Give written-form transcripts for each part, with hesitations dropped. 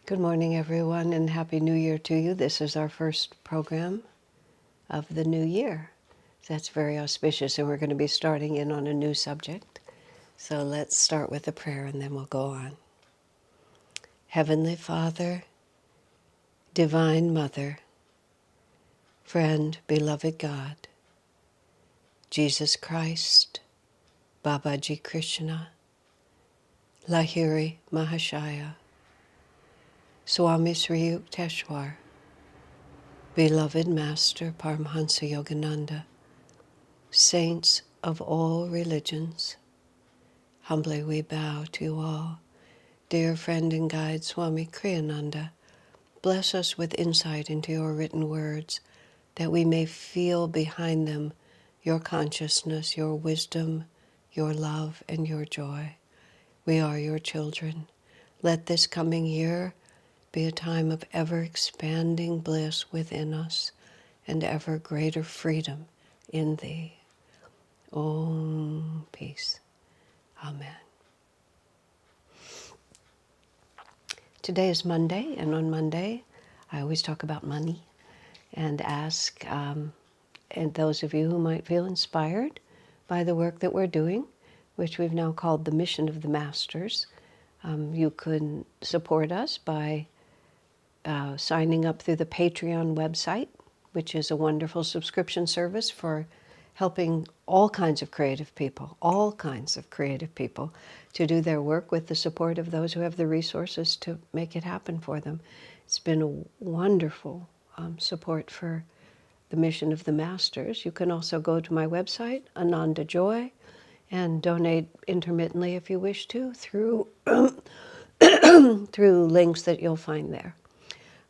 Good morning, everyone, and Happy New Year to you. This is our first program of the new year. That's very auspicious, and we're going to be starting in on a new subject. So let's start with a prayer, and then we'll go on. Heavenly Father, Divine Mother, Friend, Beloved God, Jesus Christ, Babaji Krishna, Lahiri Mahashaya, Swami Sri Yukteswar, Beloved Master Paramahansa Yogananda, Saints of all religions, humbly we bow to you all. Dear friend and guide Swami Kriyananda, bless us with insight into your written words, that we may feel behind them your consciousness, your wisdom, your love, and your joy. We are your children. Let this coming year be a time of ever-expanding bliss within us and ever greater freedom in thee. Om Peace. Amen. Today is Monday, and on Monday I always talk about money and ask and those of you who might feel inspired by the work that we're doing, which we've now called the Mission of the Masters, you can support us by signing up through the Patreon website, which is a wonderful subscription service for helping all kinds of creative people, to do their work with the support of those who have the resources to make it happen for them. It's been a wonderful support for the Mission of the Masters. You can also go to my website, Ananda Joy, and donate intermittently if you wish to through, through links that you'll find there.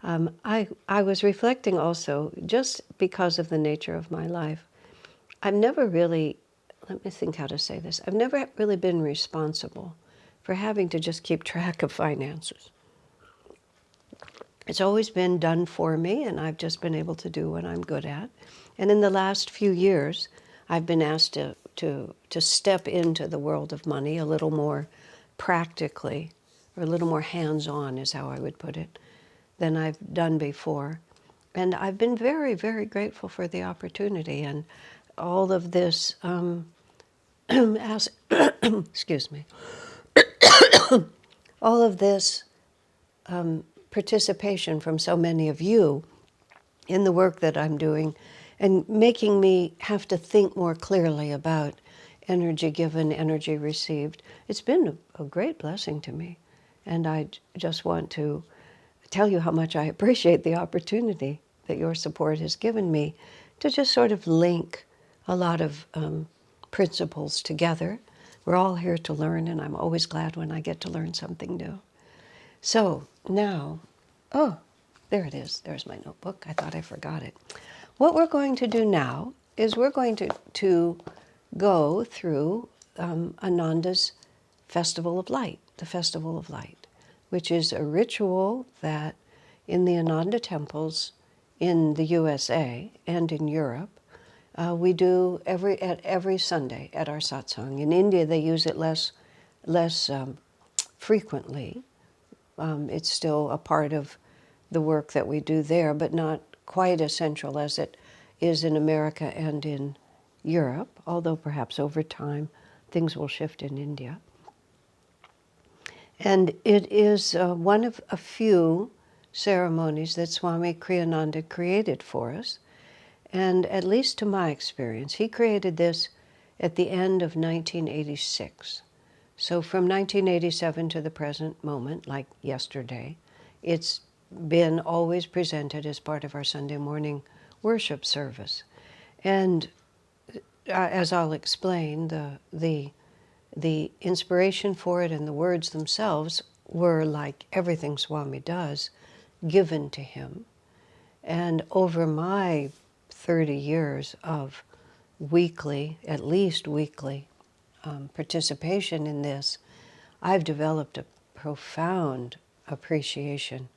I was reflecting also, just because of the nature of my life, I've never really, let me think how to say this, I've never really been responsible for having to just keep track of finances. It's always been done for me, and I've just been able to do what I'm good at. And in the last few years, I've been asked to step into the world of money a little more practically, or a little more hands-on is how I would put it, than I've done before. And I've been very, very grateful for the opportunity. And all of this, excuse me, all of this participation from so many of you in the work that I'm doing, and making me have to think more clearly about energy given, energy received. It's been a great blessing to me. And I just want to tell you how much I appreciate the opportunity that your support has given me to just sort of link a lot of principles together. We're all here to learn, and I'm always glad when I get to learn something new. So now, oh, there it is. There's my notebook. I thought I forgot it. What we're going to do now is we're going to go through Ananda's Festival of Light, the Festival of Light, which is a ritual that in the Ananda temples in the USA and in Europe, we do every Sunday at our satsang. In India, they use it less frequently. It's still a part of the work that we do there, but not quite as central as it is in America and in Europe, although perhaps over time things will shift in India. And it is one of a few ceremonies that Swami Kriyananda created for us. And at least to my experience, he created this at the end of 1986. So from 1987 to the present moment, like yesterday, it's been always presented as part of our Sunday morning worship service. And as I'll explain, the inspiration for it and the words themselves were, like everything Swami does, given to him. And over my 30 years of weekly, at least weekly, participation in this, I've developed a profound appreciation,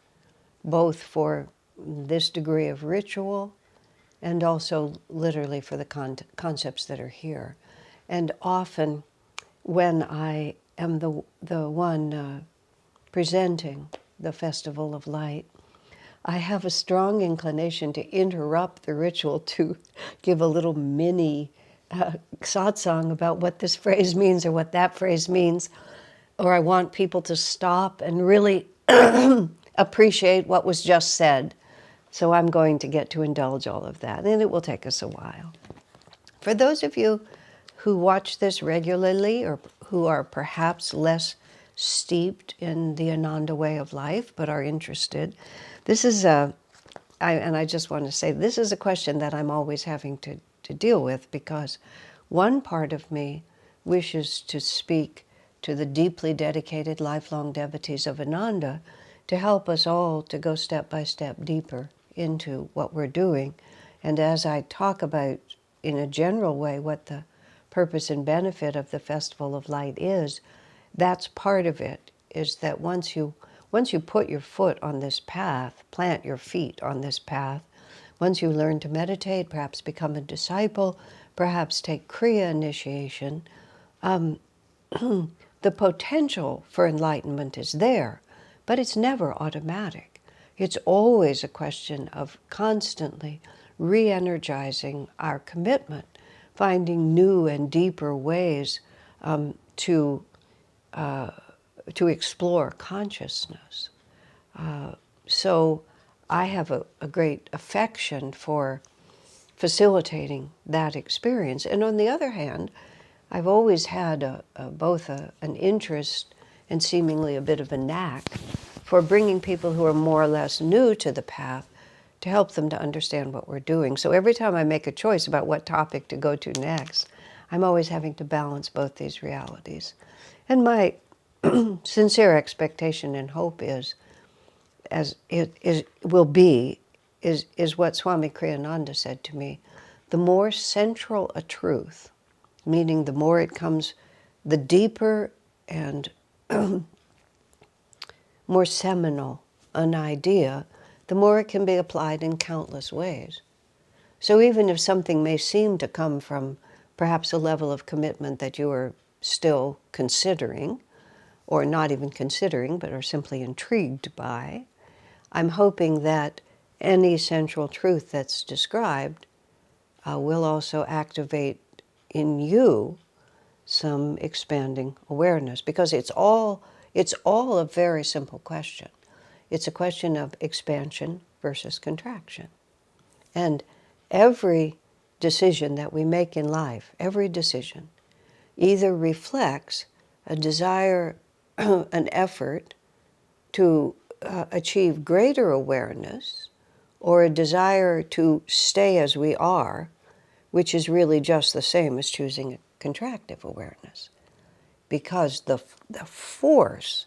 both for this degree of ritual and also literally for the concepts that are here. And often when I am the one presenting the Festival of Light, I have a strong inclination to interrupt the ritual to give a little mini satsang about what this phrase means or what that phrase means, or I want people to stop and really appreciate what was just said. So I'm going to get to indulge all of that, and it will take us a while. For those of you who watch this regularly or who are perhaps less steeped in the Ananda way of life but are interested, this is I just want to say, this is a question that I'm always having to deal with, because one part of me wishes to speak to the deeply dedicated lifelong devotees of Ananda to help us all to go step by step deeper into what we're doing. And as I talk about, in a general way, what the purpose and benefit of the Festival of Light is, that's part of it, is that once you put your foot on this path, plant your feet on this path, once you learn to meditate, perhaps become a disciple, perhaps take Kriya initiation, the potential for enlightenment is there, but it's never automatic. It's always a question of constantly re-energizing our commitment, finding new and deeper ways to explore consciousness. So I have a great affection for facilitating that experience. And on the other hand, I've always had both an interest and seemingly a bit of a knack for bringing people who are more or less new to the path to help them to understand what we're doing. So every time I make a choice about what topic to go to next, I'm always having to balance both these realities. And my sincere expectation and hope is what Swami Kriyananda said to me: the more central a truth, meaning the more it comes, the deeper and more seminal an idea, the more it can be applied in countless ways. So even if something may seem to come from perhaps a level of commitment that you are still considering, or not even considering, but are simply intrigued by, I'm hoping that any central truth that's described will also activate in you some expanding awareness, because it's all a very simple question. It's a question of expansion versus contraction. And every decision that we make in life, every decision, either reflects a desire, an effort to achieve greater awareness, or a desire to stay as we are, which is really just the same as choosing a contractive awareness. Because the force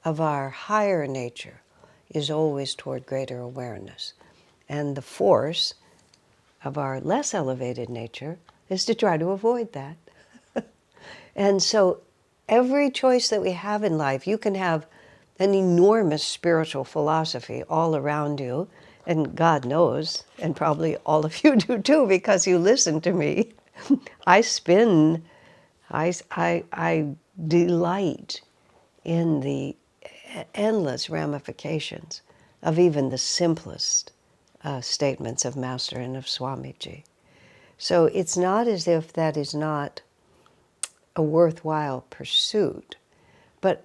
of our higher nature is always toward greater awareness. And the force of our less elevated nature is to try to avoid that. And so every choice that we have in life, you can have an enormous spiritual philosophy all around you, and God knows, and probably all of you do too, because you listen to me. I delight in the endless ramifications of even the simplest statements of Master and of Swamiji. So it's not as if that is not a worthwhile pursuit, but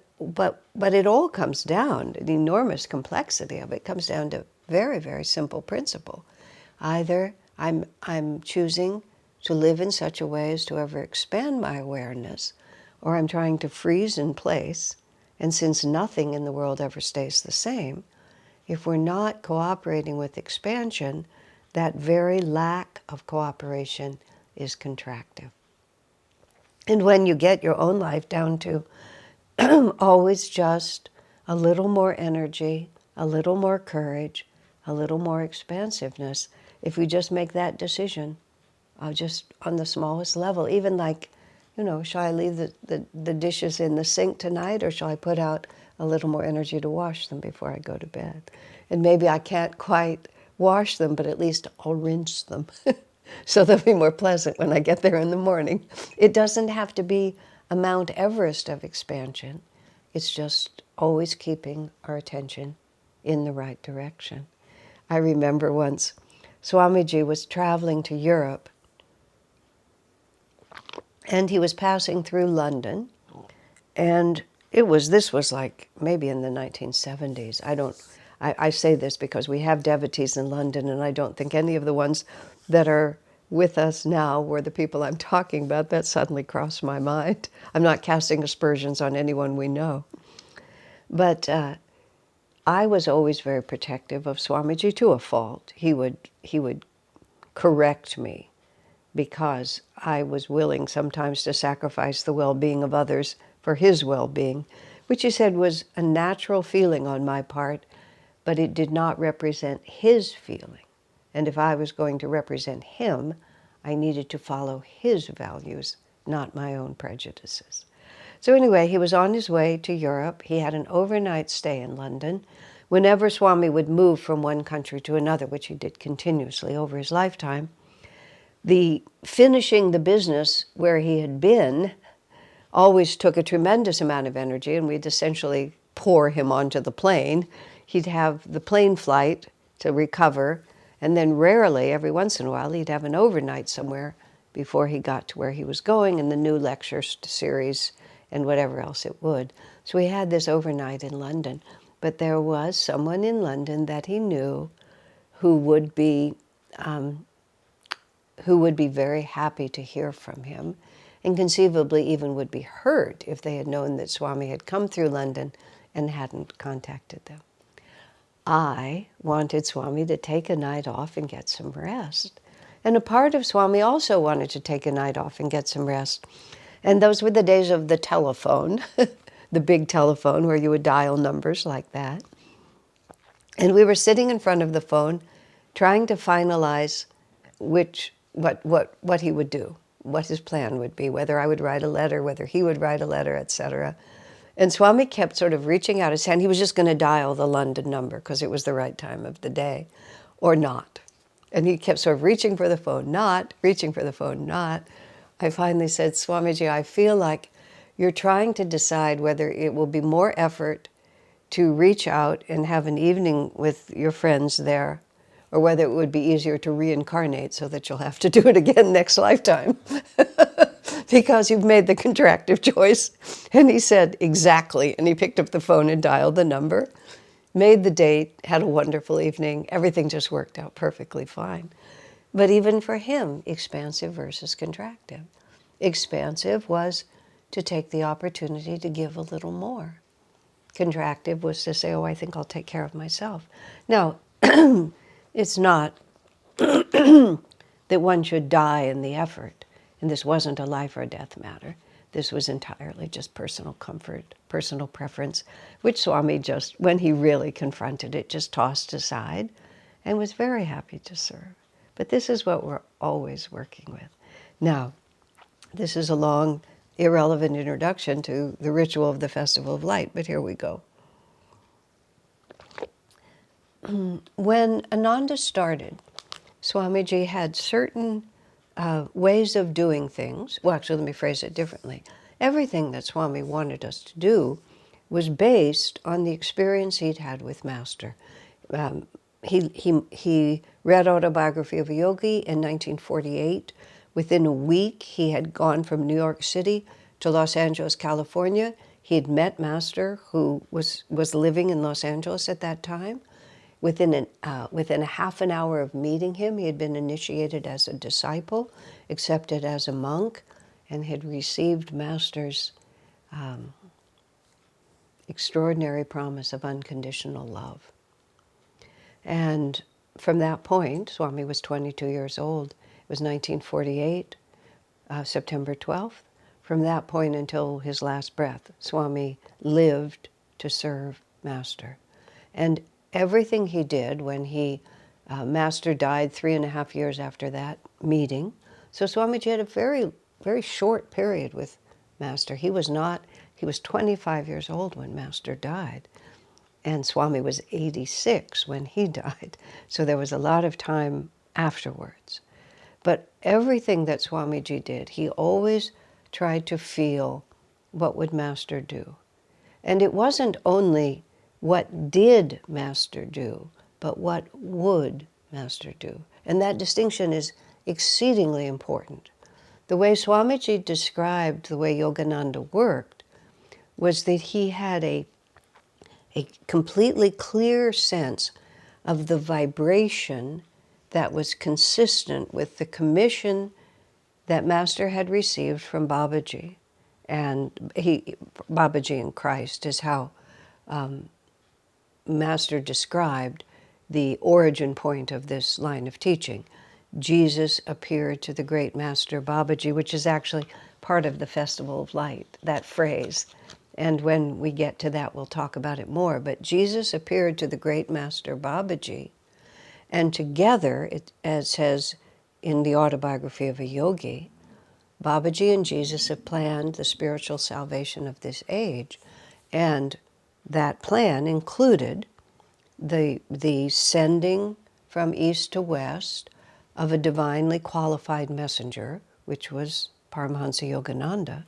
it all comes down, the enormous complexity of it comes down to very, very simple principle. Either I'm choosing to live in such a way as to ever expand my awareness, or I'm trying to freeze in place. And since nothing in the world ever stays the same, if we're not cooperating with expansion, that very lack of cooperation is contractive. And when you get your own life down to always just a little more energy, a little more courage, a little more expansiveness, if we just make that decision, just on the smallest level, even like, shall I leave the dishes in the sink tonight, or shall I put out a little more energy to wash them before I go to bed? And maybe I can't quite wash them, but at least I'll rinse them so they'll be more pleasant when I get there in the morning. It doesn't have to be a Mount Everest of expansion. It's just always keeping our attention in the right direction. I remember once Swamiji was traveling to Europe, and he was passing through London, and this was like maybe in the 1970s. I say this because we have devotees in London, and I don't think any of the ones that are with us now were the people I'm talking about. That suddenly crossed my mind. I'm not casting aspersions on anyone we know. But I was always very protective of Swamiji to a fault. He would correct me because I was willing sometimes to sacrifice the well-being of others for his well-being, which he said was a natural feeling on my part, but it did not represent his feeling. And if I was going to represent him, I needed to follow his values, not my own prejudices. So anyway, he was on his way to Europe. He had an overnight stay in London. Whenever Swami would move from one country to another, which he did continuously over his lifetime, the finishing the business where he had been always took a tremendous amount of energy, and we'd essentially pour him onto the plane. He'd have the plane flight to recover, and then rarely, every once in a while, he'd have an overnight somewhere before he got to where he was going in the new lecture series and whatever else it would. So he had this overnight in London. But there was someone in London that he knew who would be very happy to hear from him, and conceivably even would be hurt if they had known that Swami had come through London and hadn't contacted them. I wanted Swami to take a night off and get some rest. And a part of Swami also wanted to take a night off and get some rest. And those were the days of the telephone, the big telephone where you would dial numbers like that. And we were sitting in front of the phone trying to finalize what he would do, what his plan would be, whether I would write a letter, whether he would write a letter, etc. And Swami kept sort of reaching out his hand. He was just going to dial the London number because it was the right time of the day, or not. And he kept sort of reaching for the phone, not, reaching for the phone, not. I finally said, Swamiji, I feel like you're trying to decide whether it will be more effort to reach out and have an evening with your friends there, or whether it would be easier to reincarnate so that you'll have to do it again next lifetime because you've made the contractive choice. And he said, exactly. And he picked up the phone and dialed the number, made the date, had a wonderful evening. Everything just worked out perfectly fine. But even for him, expansive versus contractive. Expansive was to take the opportunity to give a little more. Contractive was to say, oh, I think I'll take care of myself. Now, it's not that one should die in the effort. And this wasn't a life or death matter. This was entirely just personal comfort, personal preference, which Swami just, when he really confronted it, just tossed aside and was very happy to serve. But this is what we're always working with. Now, this is a long, irrelevant introduction to the ritual of the Festival of Light, but here we go. When Ananda started, Swamiji had certain ways of doing things. Well, actually, let me phrase it differently. Everything that Swami wanted us to do was based on the experience he'd had with Master. He read Autobiography of a Yogi in 1948. Within a week, he had gone from New York City to Los Angeles, California. He had met Master, who was living in Los Angeles at that time. Within a half an hour of meeting him, he had been initiated as a disciple, accepted as a monk, and had received Master's extraordinary promise of unconditional love. And from that point, Swami was 22 years old. It was 1948, September 12th. From that point until his last breath, Swami lived to serve Master. And everything he did when Master died 3.5 years after that meeting. So Swamiji had a very, very short period with Master. He was 25 years old when Master died. And Swami was 86 when he died. So there was a lot of time afterwards. But everything that Swamiji did, he always tried to feel what would Master do. And it wasn't only what did Master do, but what would Master do. And that distinction is exceedingly important. The way Swamiji described the way Yogananda worked was that he had a completely clear sense of the vibration that was consistent with the commission that Master had received from Babaji. And Babaji in Christ is how Master described the origin point of this line of teaching. Jesus appeared to the great Master Babaji, which is actually part of the Festival of Light, that phrase. And when we get to that, we'll talk about it more. But Jesus appeared to the great Master Babaji, and together, as says in the autobiography of a yogi, Babaji and Jesus have planned the spiritual salvation of this age. And that plan included the sending from east to west of a divinely qualified messenger, which was Paramahansa Yogananda,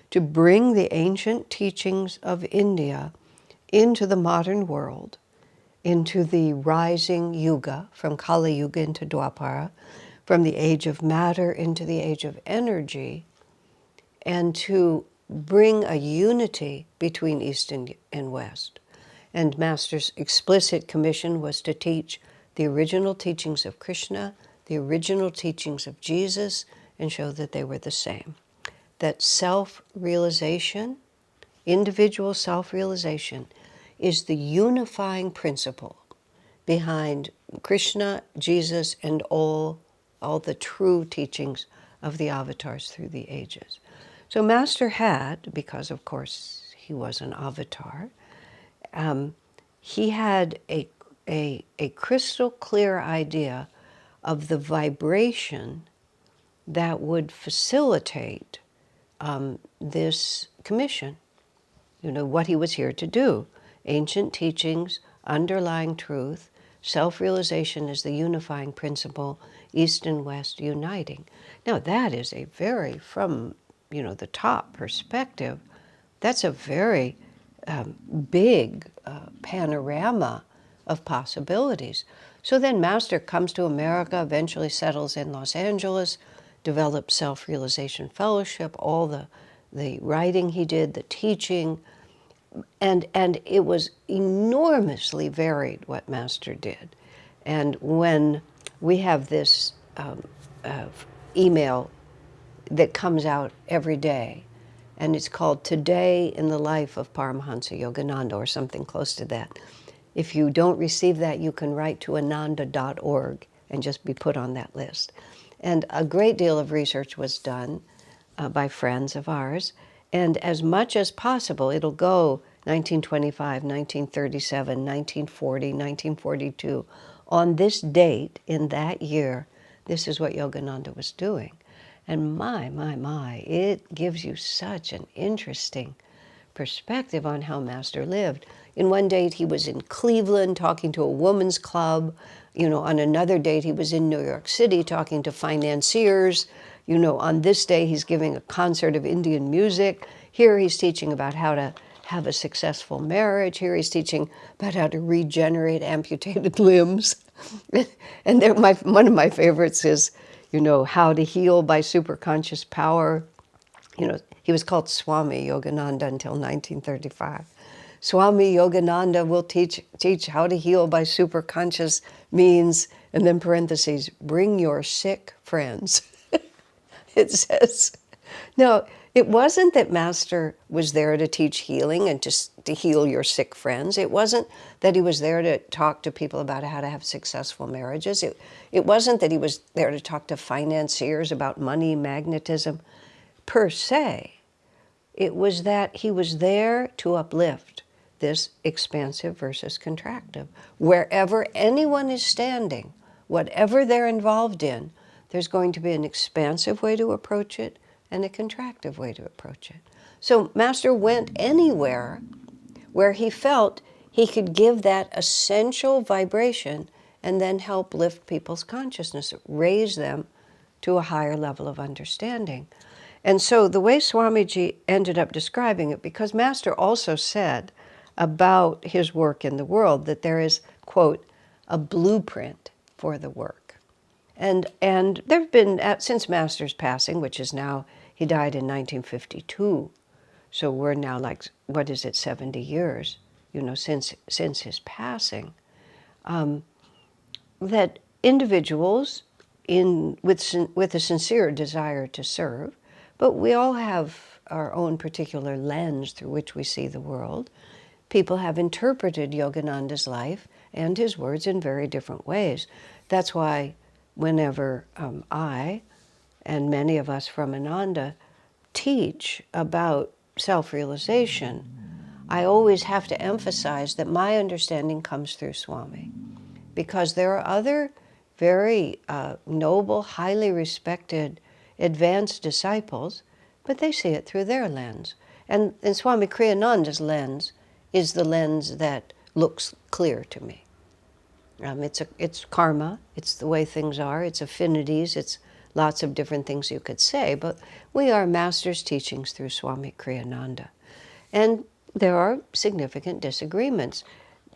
to bring the ancient teachings of India into the modern world, into the rising yuga, from Kali Yuga into Dwapara, from the age of matter into the age of energy, and to bring a unity between East and West. And Master's explicit commission was to teach the original teachings of Krishna, the original teachings of Jesus, and show that they were the same. That self-realization, individual self-realization, is the unifying principle behind Krishna, Jesus, and all the true teachings of the avatars through the ages. So Master had, because of course he was an avatar, he had a crystal clear idea of the vibration that would facilitate this commission. You know, what he was here to do. Ancient teachings, underlying truth, self-realization is the unifying principle, East and West uniting. Now that is a very, from the top perspective, that's a very big panorama of possibilities. So then Master comes to America, eventually settles in Los Angeles, develops Self-Realization Fellowship, all the writing he did, the teaching, and it was enormously varied what Master did. And when we have this email that comes out every day, and it's called Today in the Life of Paramahansa Yogananda, or something close to that. If you don't receive that, you can write to ananda.org and just be put on that list. And a great deal of research was done by friends of ours, and as much as possible, it'll go 1925, 1937, 1940, 1942. On this date, in that year, this is what Yogananda was doing. And my, it gives you such an interesting perspective on how Master lived. In one date, he was in Cleveland talking to a women's club. On another date, he was in New York City talking to financiers. On this day, he's giving a concert of Indian music. Here, he's teaching about how to have a successful marriage. Here, he's teaching about how to regenerate amputated limbs. And one of my favorites is, how to heal by superconscious power. He was called Swami Yogananda until 1935. Swami Yogananda will teach how to heal by superconscious means, and then parentheses, bring your sick friends. It says. Now, it wasn't that Master was there to teach healing and just to heal your sick friends. It wasn't that he was there to talk to people about how to have successful marriages. It wasn't that he was there to talk to financiers about money, magnetism, per se. It was that he was there to uplift this expansive versus contractive. Wherever anyone is standing, whatever they're involved in, there's going to be an expansive way to approach it and a contractive way to approach it. So Master went anywhere where he felt he could give that essential vibration and then help lift people's consciousness, raise them to a higher level of understanding. And so the way Swamiji ended up describing it, because Master also said about his work in the world that there is, quote, a blueprint for the work. And there have been, since Master's passing, which is now, he died in 1952, so we're now like, what is it, 70 years, since his passing, that individuals with a sincere desire to serve, but we all have our own particular lens through which we see the world. People have interpreted Yogananda's life and his words in very different ways. That's why whenever I and many of us from Ananda teach about self-realization, I always have to emphasize that my understanding comes through Swami, because there are other very noble, highly respected, advanced disciples, but they see it through their lens. And Swami Kriyananda's lens is the lens that looks clear to me. It's karma, it's the way things are, it's affinities, it's lots of different things you could say, but we are Master's teachings through Swami Kriyananda. And there are significant disagreements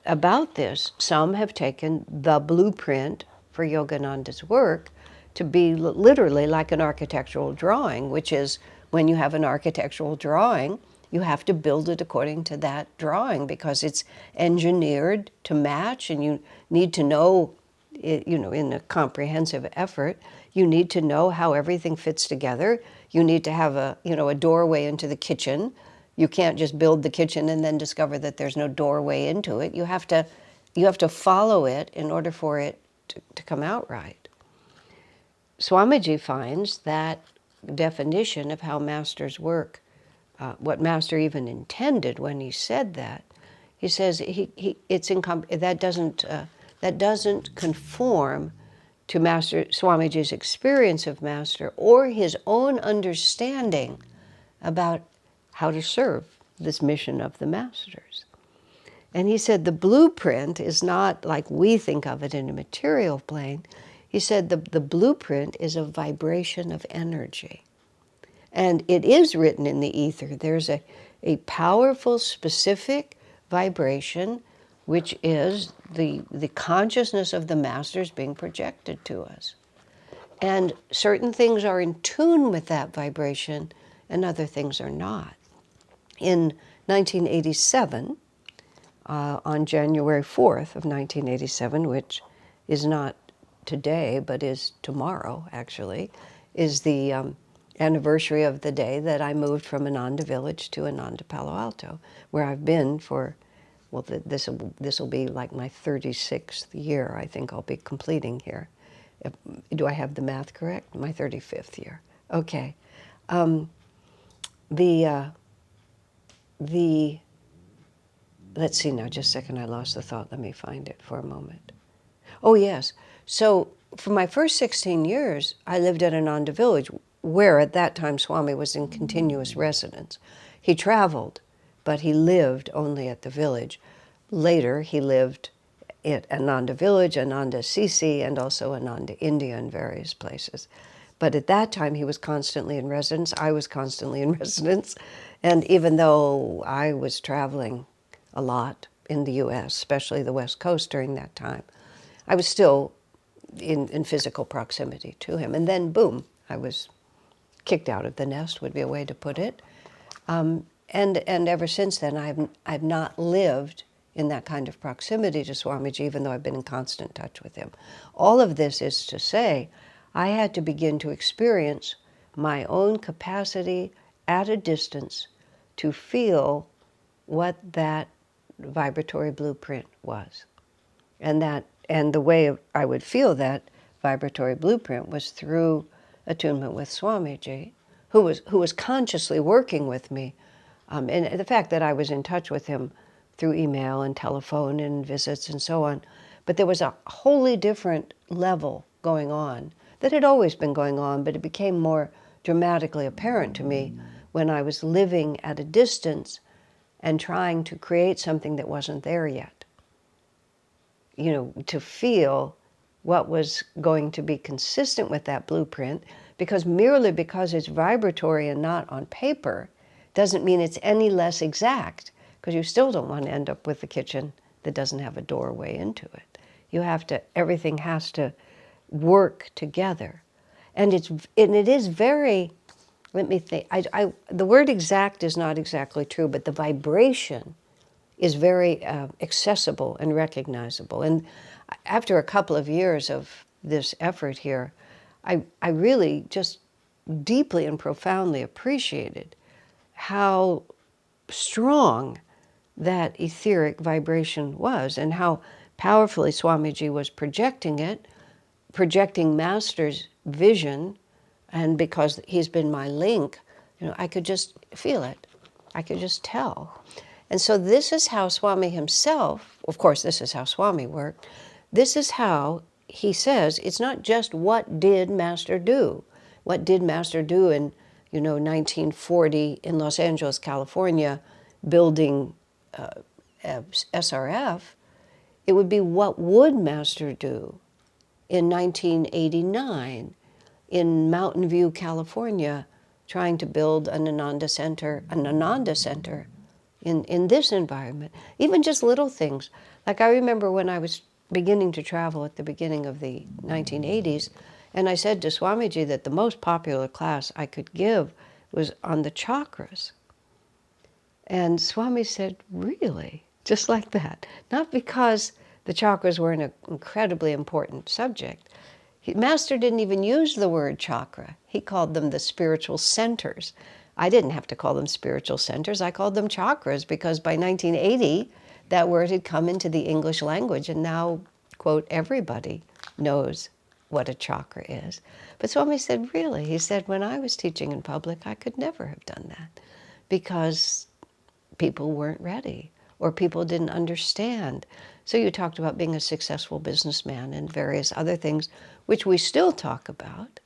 about this. Some have taken the blueprint for Yogananda's work to be literally like an architectural drawing, which is when you have an architectural drawing, you have to build it according to that drawing because it's engineered to match, and you need to know, in a comprehensive effort, you need to know how everything fits together. You need to have a doorway into the kitchen. You can't just build the kitchen and then discover that there's no doorway into it. You have to follow it in order for it to come out right. Swamiji finds that definition of how Master's work, what Master even intended when he said that. He says that doesn't conform to Master Swamiji's experience of Master or his own understanding about how to serve this mission of the Masters. And he said the blueprint is not like we think of it in a material plane. He said the blueprint is a vibration of energy. And it is written in the ether. There's a powerful, specific vibration, which is the consciousness of the Masters being projected to us. And certain things are in tune with that vibration, and other things are not. In 1987, on January 4th of 1987, which is not today, but is tomorrow, actually, is the anniversary of the day that I moved from Ananda Village to Ananda Palo Alto, where I've been for, well, this will be like my 36th year, I think I'll be completing here. Do I have the math correct? My 35th year. Okay. Let's see now, just a second, I lost the thought. Let me find it for a moment. Oh, yes. So for my first 16 years, I lived at Ananda Village, where at that time Swami was in continuous residence. He traveled, but he lived only at the village. Later, he lived at Ananda Village, Ananda Sisi, and also Ananda India in various places. But at that time, he was constantly in residence. I was constantly in residence. And even though I was traveling a lot in the U.S., especially the West Coast during that time, I was still in physical proximity to him. And then, boom, I was kicked out of the nest, would be a way to put it. And ever since then, I've not lived in that kind of proximity to Swamiji, even though I've been in constant touch with him. All of this is to say, I had to begin to experience my own capacity at a distance to feel what that vibratory blueprint was. And the way I would feel that vibratory blueprint was through attunement with Swamiji, who was consciously working with me. And the fact that I was in touch with him through email and telephone and visits and so on, but there was a wholly different level going on that had always been going on, but it became more dramatically apparent to me when I was living at a distance and trying to create something that wasn't there yet. To feel what was going to be consistent with that blueprint, because merely because it's vibratory and not on paper doesn't mean it's any less exact, because you still don't want to end up with a kitchen that doesn't have a doorway into it. You have to, everything has to work together. And it is very, let me think, the word exact is not exactly true, but the vibration is very accessible and recognizable. And after a couple of years of this effort here, I really just deeply and profoundly appreciated how strong that etheric vibration was and how powerfully Swamiji was projecting it, projecting Master's vision. And because he's been my link, I could just feel it. I could just tell. And so this is how Swami himself, of course, this is how Swami worked. This is how he says, it's not just what did Master do. What did Master do in, 1940 in Los Angeles, California, building SRF? It would be what would Master do in 1989 in Mountain View, California, trying to build an Ananda Center in this environment. Even just little things. Like I remember when I was beginning to travel at the beginning of the 1980s, and I said to Swamiji that the most popular class I could give was on the chakras. And Swami said, really? Just like that. Not because the chakras were an incredibly important subject. Master didn't even use the word chakra. He called them the spiritual centers. I didn't have to call them spiritual centers. I called them chakras because by 1980, that word had come into the English language, and now, quote, everybody knows what a chakra is. But Swami said, really? He said, when I was teaching in public, I could never have done that because people weren't ready or people didn't understand. So you talked about being a successful businessman and various other things, which we still talk about,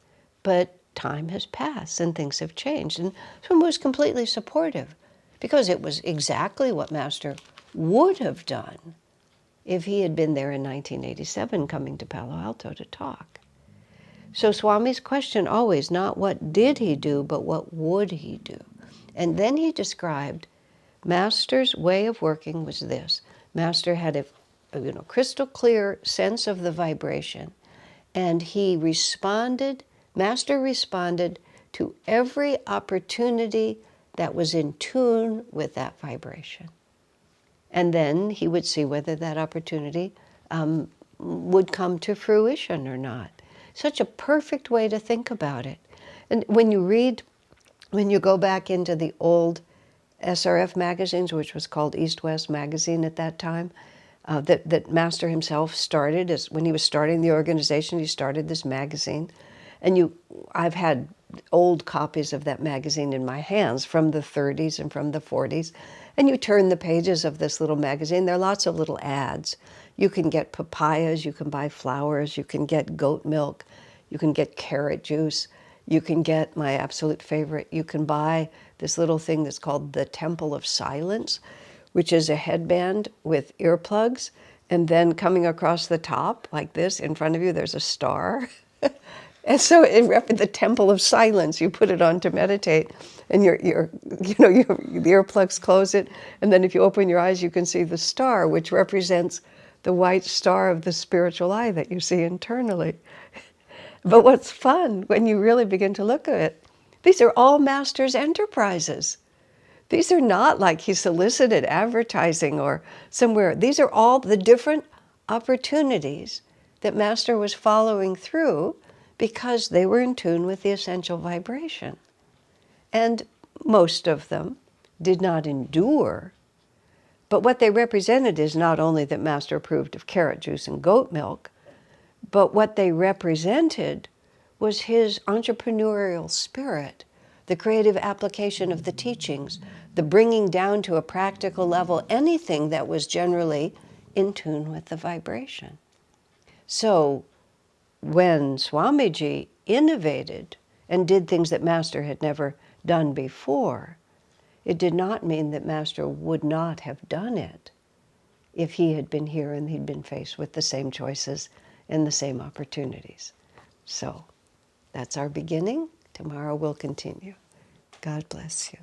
but time has passed and things have changed. And Swami was completely supportive because it was exactly what Master would have done if he had been there in 1987 coming to Palo Alto to talk. So Swami's question always, not what did he do, but what would he do? And then he described Master's way of working was this. Master had a crystal clear sense of the vibration, and Master responded to every opportunity that was in tune with that vibration. And then he would see whether that opportunity would come to fruition or not. Such a perfect way to think about it. And when you go back into the old SRF magazines, which was called East-West Magazine at that time, that Master himself started. When he was starting the organization, he started this magazine. And I've had old copies of that magazine in my hands from the 30s and from the 40s. And you turn the pages of this little magazine, there are lots of little ads. You can get papayas, you can buy flowers, you can get goat milk, you can get carrot juice, you can get, my absolute favorite, you can buy this little thing that's called the Temple of Silence, which is a headband with earplugs, and then coming across the top, like this, in front of you, there's a star. And so the Temple of Silence, you put it on to meditate, and the earplugs close it, and then if you open your eyes, you can see the star, which represents the white star of the spiritual eye that you see internally. But what's fun, when you really begin to look at it, these are all Master's enterprises. These are not like he solicited advertising or somewhere. These are all the different opportunities that Master was following through because they were in tune with the essential vibration. And most of them did not endure. But what they represented is not only that Master approved of carrot juice and goat milk, but what they represented was his entrepreneurial spirit, the creative application of the teachings, the bringing down to a practical level anything that was generally in tune with the vibration. So when Swamiji innovated and did things that Master had never done before, it did not mean that Master would not have done it if he had been here and he'd been faced with the same choices and the same opportunities. So that's our beginning. Tomorrow we'll continue. God bless you.